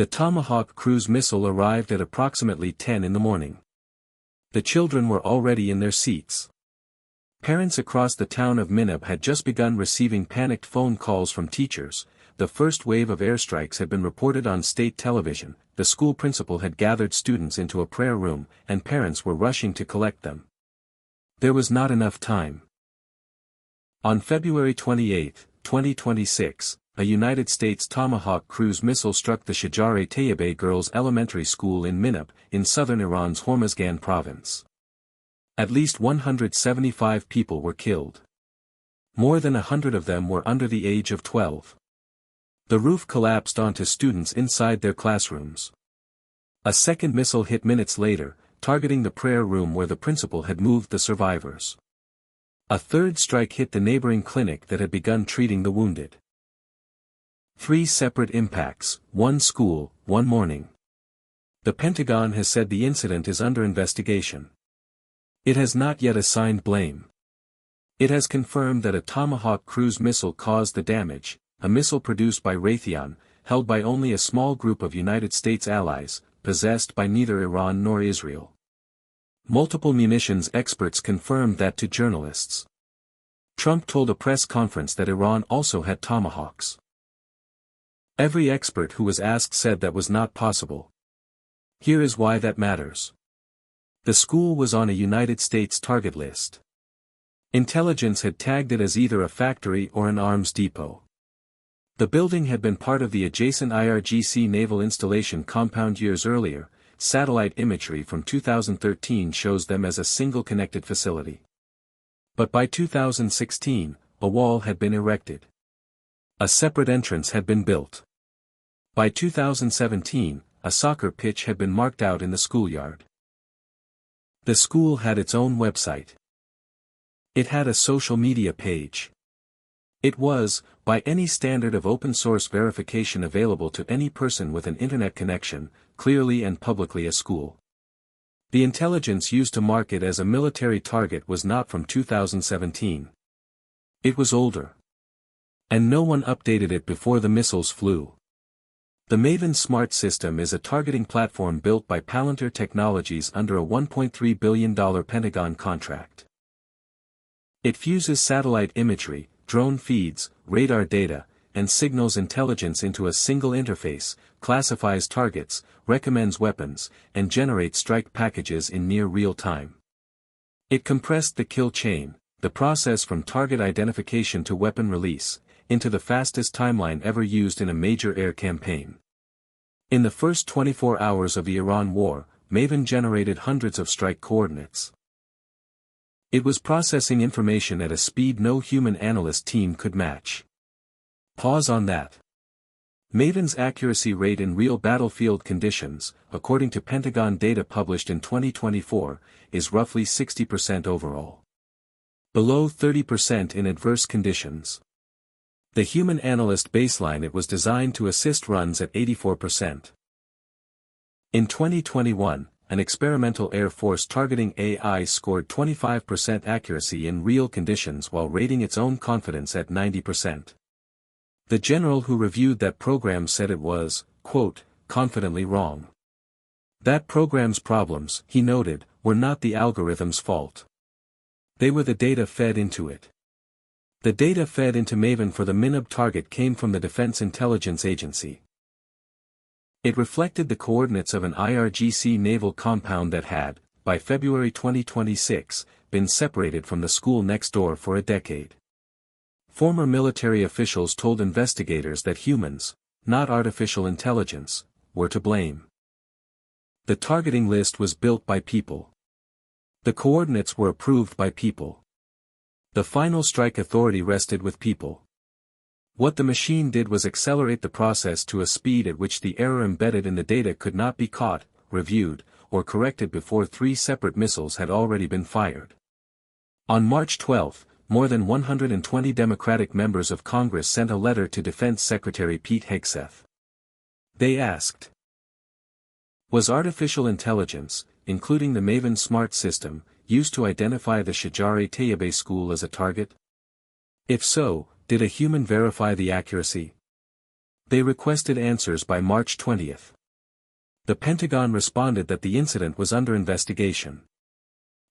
The Tomahawk cruise missile arrived at approximately 10 in the morning. The children were already in their seats. Parents across the town of Minab had just begun receiving panicked phone calls from teachers. The first wave of airstrikes had been reported on state television. The school principal had gathered students into a prayer room, and parents were rushing to collect them. There was not enough time. On February 28, 2026, a United States Tomahawk cruise missile struck the Shajar-e-Tayyibeh Girls' Elementary School in Minab, in southern Iran's Hormozgan province. At least 175 people were killed. More than 100 of them were under the age of 12. The roof collapsed onto students inside their classrooms. A second missile hit minutes later, targeting the prayer room where the principal had moved the survivors. A third strike hit the neighboring clinic that had begun treating the wounded. 3 separate impacts, one school, one morning. The Pentagon has said the incident is under investigation. It has not yet assigned blame. It has confirmed that a Tomahawk cruise missile caused the damage, a missile produced by Raytheon, held by only a small group of United States allies, possessed by neither Iran nor Israel. Multiple munitions experts confirmed that to journalists. Trump told a press conference that Iran also had Tomahawks. Every expert who was asked said that was not possible. Here is why that matters. The school was on a United States target list. Intelligence had tagged it as either a factory or an arms depot. The building had been part of the adjacent IRGC naval installation compound years earlier. Satellite imagery from 2013 shows them as a single connected facility. But by 2016, a wall had been erected. A separate entrance had been built. By 2017, a soccer pitch had been marked out in the schoolyard. The school had its own website. It had a social media page. It was, by any standard of open-source verification available to any person with an internet connection, clearly and publicly a school. The intelligence used to mark it as a military target was not from 2017. It was older. And no one updated it before the missiles flew. The Maven smart system is a targeting platform built by Palantir Technologies under a $1.3 billion Pentagon contract. It fuses satellite imagery, drone feeds, radar data, and signals intelligence into a single interface, classifies targets, recommends weapons, and generates strike packages in near real time. It compressed the kill chain, the process from target identification to weapon release, into the fastest timeline ever used in a major air campaign. In the first 24 hours of the Iran war, Maven generated hundreds of strike coordinates. It was processing information at a speed no human analyst team could match. Pause on that. Maven's accuracy rate in real battlefield conditions, according to Pentagon data published in 2024, is roughly 60% overall. Below 30% in adverse conditions. The human analyst baseline it was designed to assist runs at 84%. In 2021, an experimental Air Force targeting AI scored 25% accuracy in real conditions while rating its own confidence at 90%. The general who reviewed that program said it was, quote, confidently wrong. That program's problems, he noted, were not the algorithm's fault. They were the data fed into it. The data fed into Maven for the Minab target came from the Defense Intelligence Agency. It reflected the coordinates of an IRGC naval compound that had, by February 2026, been separated from the school next door for a decade. Former military officials told investigators that humans, not artificial intelligence, were to blame. The targeting list was built by people. The coordinates were approved by people. The final strike authority rested with people. What the machine did was accelerate the process to a speed at which the error embedded in the data could not be caught, reviewed, or corrected before 3 separate missiles had already been fired. On March 12, more than 120 Democratic members of Congress sent a letter to Defense Secretary Pete Hegseth. They asked, was artificial intelligence, including the Maven smart system, used to identify the Shajar-e-Tayyibeh school as a target? If so, did a human verify the accuracy? They requested answers by March 20. The Pentagon responded that the incident was under investigation.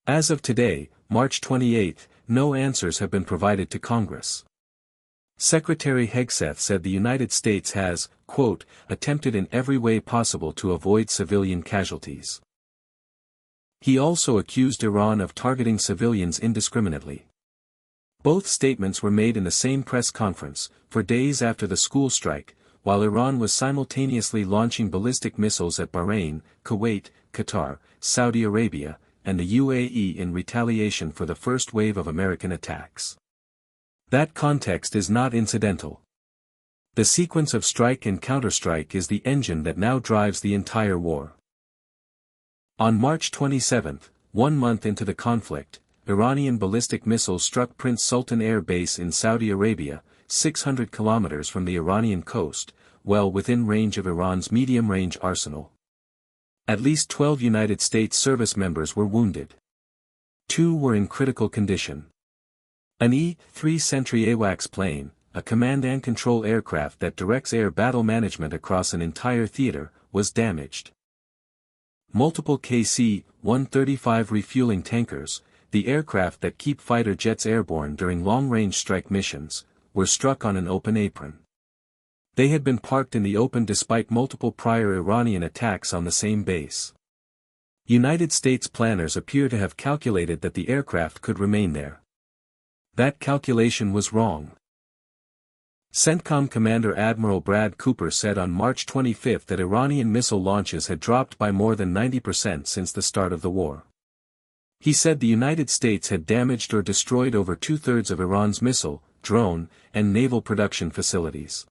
As of today, March 28, no answers have been provided to Congress. Secretary Hegseth said the United States has, quote, attempted in every way possible to avoid civilian casualties. He also accused Iran of targeting civilians indiscriminately. Both statements were made in the same press conference, for days after the school strike, while Iran was simultaneously launching ballistic missiles at Bahrain, Kuwait, Qatar, Saudi Arabia, and the UAE in retaliation for the first wave of American attacks. That context is not incidental. The sequence of strike and counterstrike is the engine that now drives the entire war. On March 27, 1 month into the conflict, Iranian ballistic missiles struck Prince Sultan Air Base in Saudi Arabia, 600 kilometers from the Iranian coast, well within range of Iran's medium-range arsenal. At least 12 United States service members were wounded. 2 were in critical condition. An E-3 Sentry AWACS plane, a command and control aircraft that directs air battle management across an entire theater, was damaged. Multiple KC-135 refueling tankers, the aircraft that keep fighter jets airborne during long-range strike missions, were struck on an open apron. They had been parked in the open despite multiple prior Iranian attacks on the same base. United States planners appear to have calculated that the aircraft could remain there. That calculation was wrong. CENTCOM Commander Admiral Brad Cooper said on March 25 that Iranian missile launches had dropped by more than 90% since the start of the war. He said the United States had damaged or destroyed over 2/3 of Iran's missile, drone, and naval production facilities.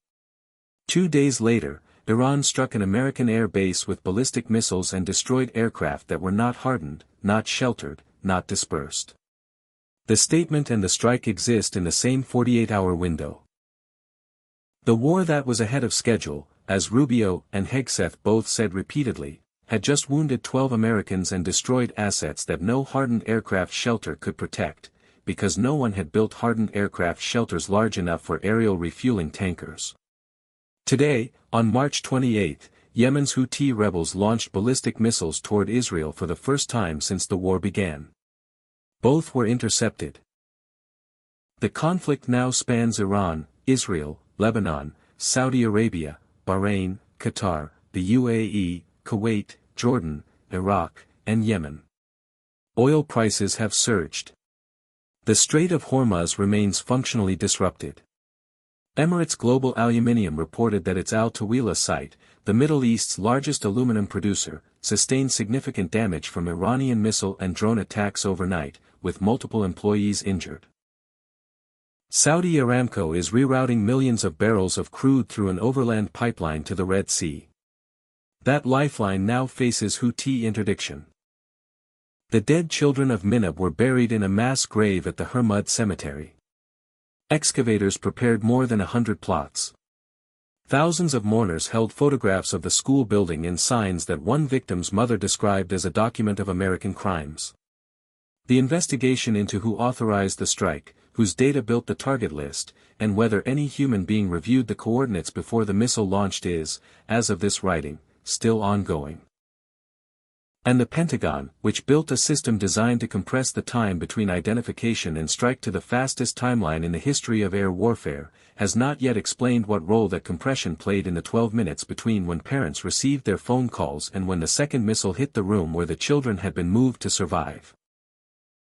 2 days later, Iran struck an American air base with ballistic missiles and destroyed aircraft that were not hardened, not sheltered, not dispersed. The statement and the strike exist in the same 48-hour window. The war that was ahead of schedule, as Rubio and Hegseth both said repeatedly, had just wounded 12 Americans and destroyed assets that no hardened aircraft shelter could protect, because no one had built hardened aircraft shelters large enough for aerial refueling tankers. Today, on March 28, Yemen's Houthi rebels launched ballistic missiles toward Israel for the first time since the war began. Both were intercepted. The conflict now spans Iran, Israel, Lebanon, Saudi Arabia, Bahrain, Qatar, the UAE, Kuwait, Jordan, Iraq, and Yemen. Oil prices have surged. The Strait of Hormuz remains functionally disrupted. Emirates Global Aluminium reported that its Al Tawila site, the Middle East's largest aluminum producer, sustained significant damage from Iranian missile and drone attacks overnight, with multiple employees injured. Saudi Aramco is rerouting millions of barrels of crude through an overland pipeline to the Red Sea. That lifeline now faces Houthi interdiction. The dead children of Minab were buried in a mass grave at the Hermud cemetery. Excavators prepared more than 100 plots. Thousands of mourners held photographs of the school building and signs that one victim's mother described as a document of American crimes. The investigation into who authorized the strike, whose data built the target list, and whether any human being reviewed the coordinates before the missile launched is, as of this writing, still ongoing. And the Pentagon, which built a system designed to compress the time between identification and strike to the fastest timeline in the history of air warfare, has not yet explained what role that compression played in the 12 minutes between when parents received their phone calls and when the second missile hit the room where the children had been moved to survive.